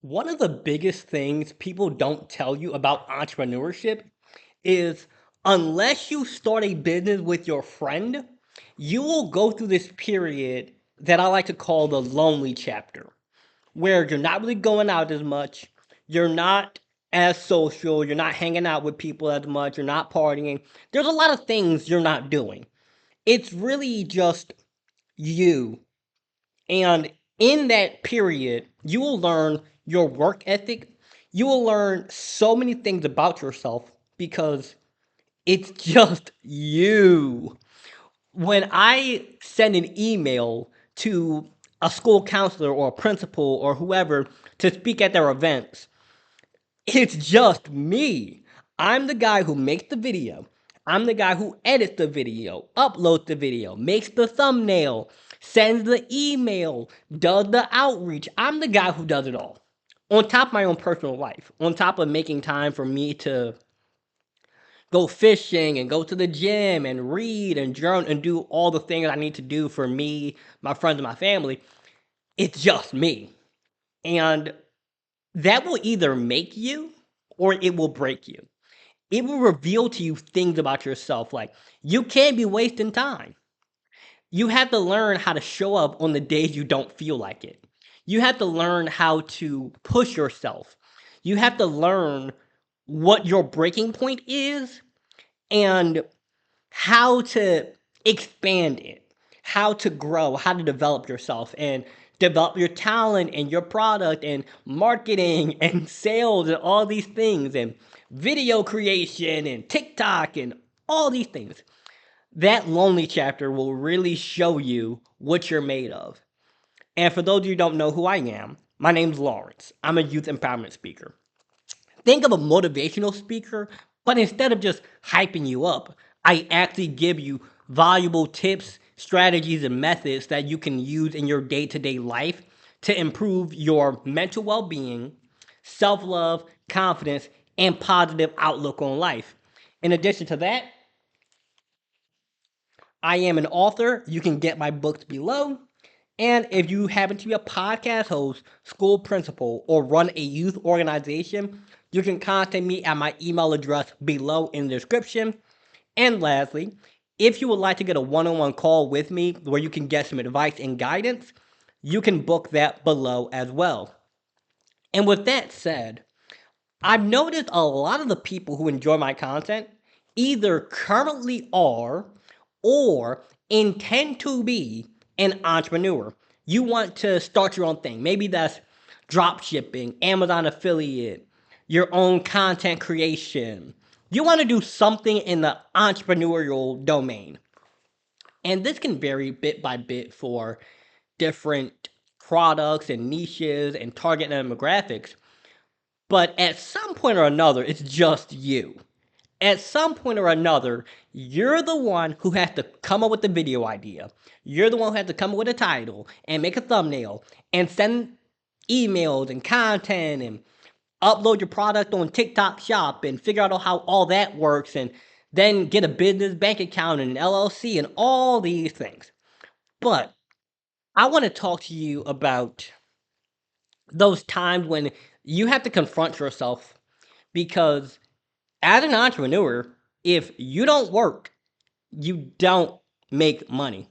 One of the biggest things people don't tell you about entrepreneurship is unless you start a business with your friend, you will go through this period that I like to call the lonely chapter, where you're not really going out as much, you're not as social, you're not hanging out with people as much, you're not partying. There's a lot of things you're not doing. It's really just you. And in that period, you will learn your work ethic. You will learn so many things about yourself because it's just you. When I send an email to a school counselor or a principal or whoever to speak at their events, it's just me. I'm the guy who makes the video. I'm the guy who edits the video, uploads the video, makes the thumbnail, sends the email, does the outreach. I'm the guy who does it all. On top of my own personal life, on top of making time for me to go fishing and go to the gym and read and journal and do all the things I need to do for me, my friends, and my family, it's just me. And that will either make you or it will break you. It will reveal to you things about yourself. Like, you can't be wasting time. You have to learn how to show up on the days you don't feel like it. You have to learn how to push yourself. You have to learn what your breaking point is and how to expand it, how to grow, how to develop yourself and develop your talent and your product and marketing and sales and all these things and video creation and TikTok and all these things. That lonely chapter will really show you what you're made of. And for those of you who don't know who I am, my name's Lawrence. I'm a youth empowerment speaker. Think of a motivational speaker, but instead of just hyping you up, I actually give you valuable tips, strategies, and methods that you can use in your day to day life to improve your mental well being, self love, confidence, and positive outlook on life. In addition to that, I am an author. You can get my books below. And if you happen to be a podcast host, school principal, or run a youth organization, you can contact me at my email address below in the description. And lastly, if you would like to get a one on one call with me where you can get some advice and guidance, you can book that below as well. And with that said, I've noticed a lot of the people who enjoy my content either currently are or intend to be an entrepreneur. You want to start your own thing. Maybe that's drop shipping, Amazon affiliate, your own content creation. You want to do something in the entrepreneurial domain. And this can vary bit by bit for different products and niches and target demographics. But at some point or another, it's just you. At some point or another, you're the one who has to come up with the video idea. You're the one who has to come up with a title and make a thumbnail and send emails and content and upload your product on TikTok Shop and figure out how all that works and then get a business bank account and an LLC and all these things. But I want to talk to you about those times when you have to confront yourself because as an entrepreneur, if you don't work, you don't make money.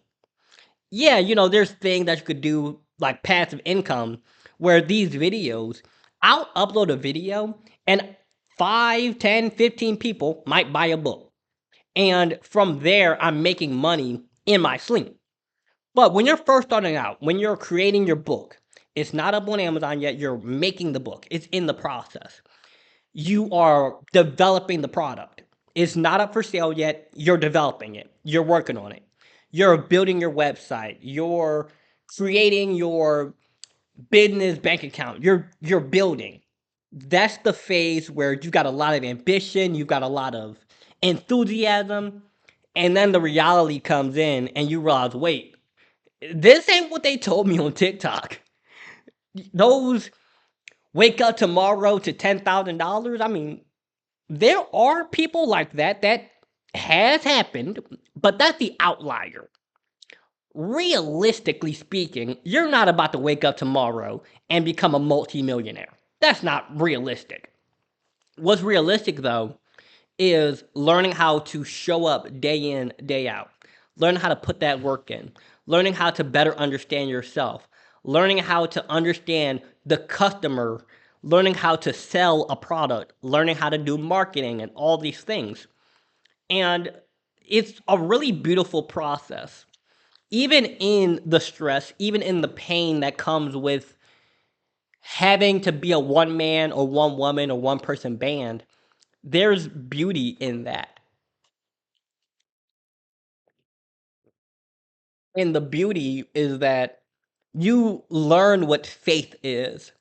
Yeah, there's things that you could do like passive income where these videos, I'll upload a video and 5, 10, 15 people might buy a book. And from there, I'm making money in my sleep. But when you're first starting out, when you're creating your book, it's not up on Amazon yet, you're making the book, it's in the process. You are developing the product. It's not up for sale yet. You're developing it. You're working on it. You're building your website. You're creating your business bank account. You're building. That's the phase where you've got a lot of ambition, you've got a lot of enthusiasm, and then the reality comes in and you realize, wait, this ain't what they told me on TikTok. Those wake up tomorrow to $10,000. I mean, there are people like that has happened, but that's the outlier. Realistically speaking, you're not about to wake up tomorrow and become a multimillionaire. That's not realistic. What's realistic though is learning how to show up day in, day out, learning how to put that work in, learning how to better understand yourself, learning how to understand the customer, learning how to sell a product, learning how to do marketing and all these things. And it's a really beautiful process. Even in the stress, even in the pain that comes with having to be a one man or one woman or one person band, there's beauty in that. And the beauty is that you learn what faith is.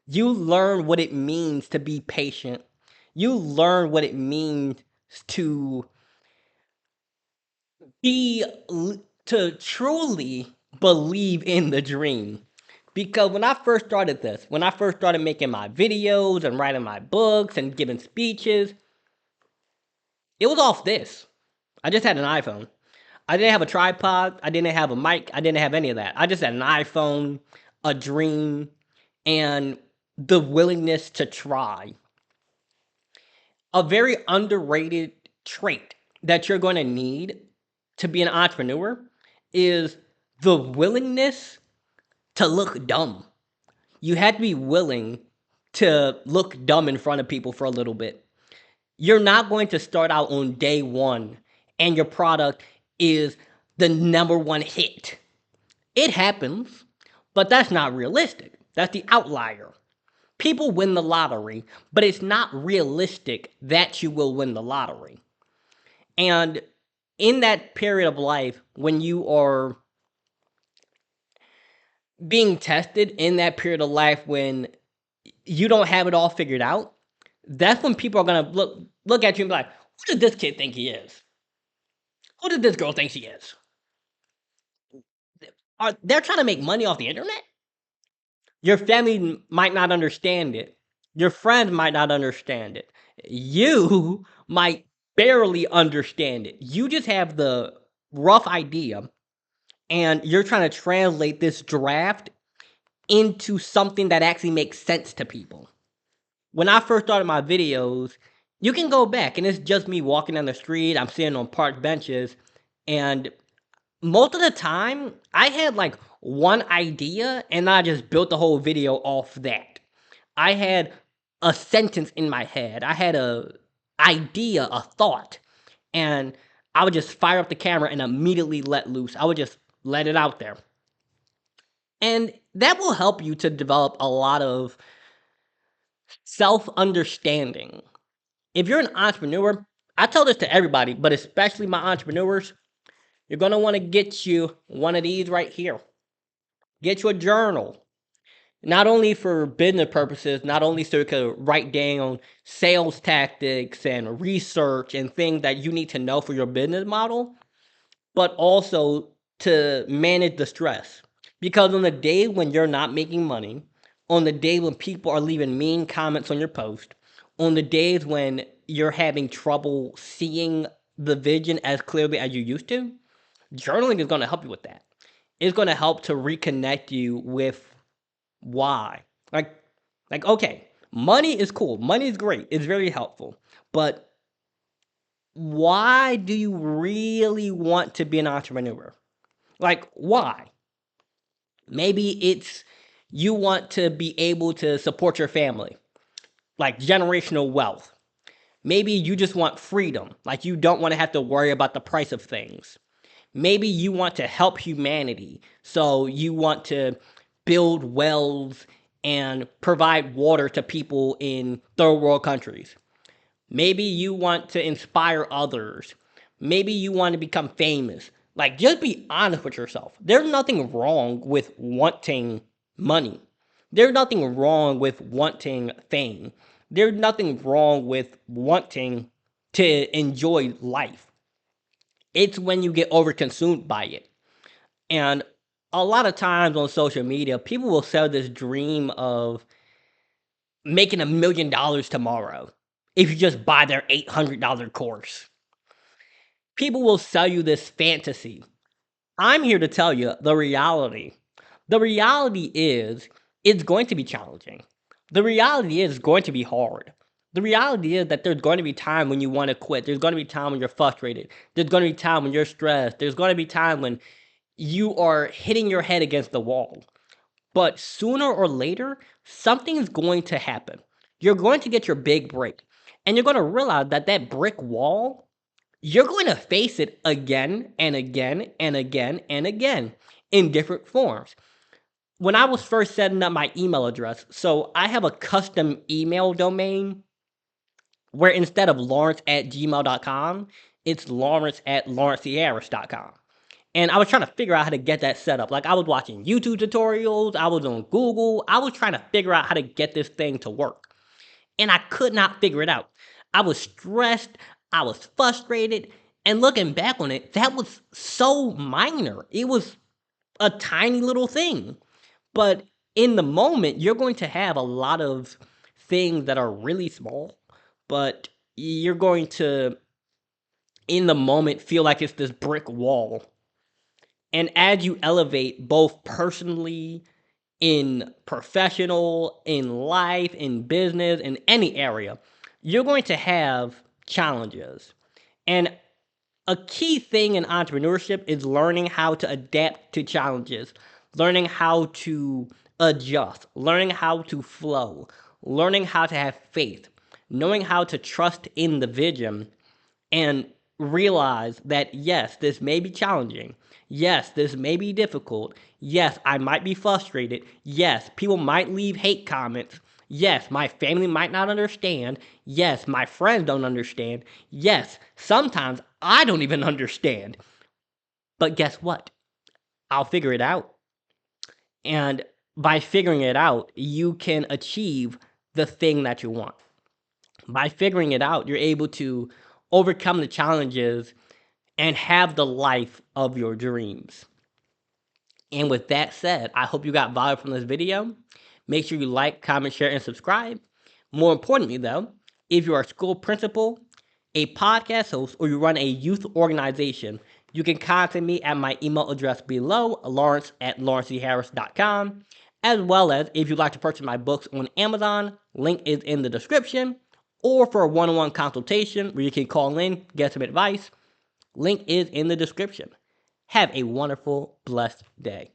You learn what it means to be patient. You learn what it means to be to truly believe in the dream. Because when I first started this, when I first started making my videos and writing my books and giving speeches, it was off this. I just had an iPhone. I didn't have a tripod. I didn't have a mic. I didn't have any of that. I just had an iPhone, a dream, and the willingness to try. A very underrated trait that you're going to need to be an entrepreneur is the willingness to look dumb. You have to be willing to look dumb in front of people for a little bit. You're not going to start out on day one and your product is the number one hit. It happens, but that's not realistic. That's the outlier. People win the lottery, but it's not realistic that you will win the lottery. And in that period of life, when you are being tested in that period of life when you don't have it all figured out, that's when people are gonna look at you and be like, "Who does this kid think he is? Who does this girl think she is? Are they're trying to make money off the internet?" Your family might not understand it. Your friends might not understand it. You might barely understand it. You just have the rough idea, and you're trying to translate this draft into something that actually makes sense to people. When I first started my videos, you can go back and it's just me walking down the street. I'm sitting on park benches, and most of the time, I had like one idea and I just built the whole video off that. I had a sentence in my head. I had a idea, a thought, and I would just fire up the camera and immediately let loose. I would just let it out there. And that will help you to develop a lot of self-understanding. If you're an entrepreneur, I tell this to everybody, but especially my entrepreneurs, you're going to want to get you one of these right here. Get you a journal. Not only for business purposes, not only so you can write down sales tactics and research and things that you need to know for your business model, but also to manage the stress. Because on the day when you're not making money, on the day when people are leaving mean comments on your post, on the days when you're having trouble seeing the vision as clearly as you used to, journaling is going to help you with that. It's going to help to reconnect you with why. Like, okay, money is cool. Money is great. It's very helpful. But why do you really want to be an entrepreneur? Like, why? Maybe it's you want to be able to support your family, like generational wealth. Maybe you just want freedom, like you don't want to have to worry about the price of things. Maybe you want to help humanity, so you want to build wells and provide water to people in third world countries. Maybe you want to inspire others. Maybe you want to become famous. Like, just be honest with yourself. There's nothing wrong with wanting money. There's nothing wrong with wanting fame. There's nothing wrong with wanting to enjoy life. It's when you get overconsumed by it. And a lot of times on social media, people will sell this dream of making $1 million tomorrow if you just buy their $800 course. People will sell you this fantasy. I'm here to tell you the reality. The reality is it's going to be challenging. The reality is it's going to be hard. The reality is that there's going to be time when you want to quit. There's going to be time when you're frustrated. There's going to be time when you're stressed. There's going to be time when you are hitting your head against the wall. But sooner or later, something's going to happen. You're going to get your big break. And you're going to realize that that brick wall, you're going to face it again and again and again and again in different forms. When I was first setting up my email address, so I have a custom email domain where instead of lawrence@gmail.com, it's lawrence@lawrencecharris.com. And I was trying to figure out how to get that set up. Like I was watching YouTube tutorials, I was on Google, I was trying to figure out how to get this thing to work. And I could not figure it out. I was stressed, I was frustrated, and looking back on it, that was so minor. It was a tiny little thing. But in the moment, you're going to have a lot of things that are really small, but you're going to, in the moment, feel like it's this brick wall. And as you elevate both personally, in professional, in life, in business, in any area, you're going to have challenges. And a key thing in entrepreneurship is learning how to adapt to challenges, learning how to adjust, learning how to flow, learning how to have faith, knowing how to trust in the vision and realize that yes, this may be challenging. Yes, this may be difficult. Yes, I might be frustrated. Yes, people might leave hate comments. Yes, my family might not understand. Yes, my friends don't understand. Yes, sometimes I don't even understand. But guess what? I'll figure it out. And by figuring it out, you can achieve the thing that you want. By figuring it out, you're able to overcome the challenges and have the life of your dreams. And with that said, I hope you got value from this video. Make sure you like, comment, share, and subscribe. More importantly, though, if you're a school principal, a podcast host, or you run a youth organization, you can contact me at my email address below, lawrence@lawrencecharris.com, as well as if you'd like to purchase my books on Amazon, link is in the description, or for a one-on-one consultation where you can call in, get some advice, link is in the description. Have a wonderful, blessed day.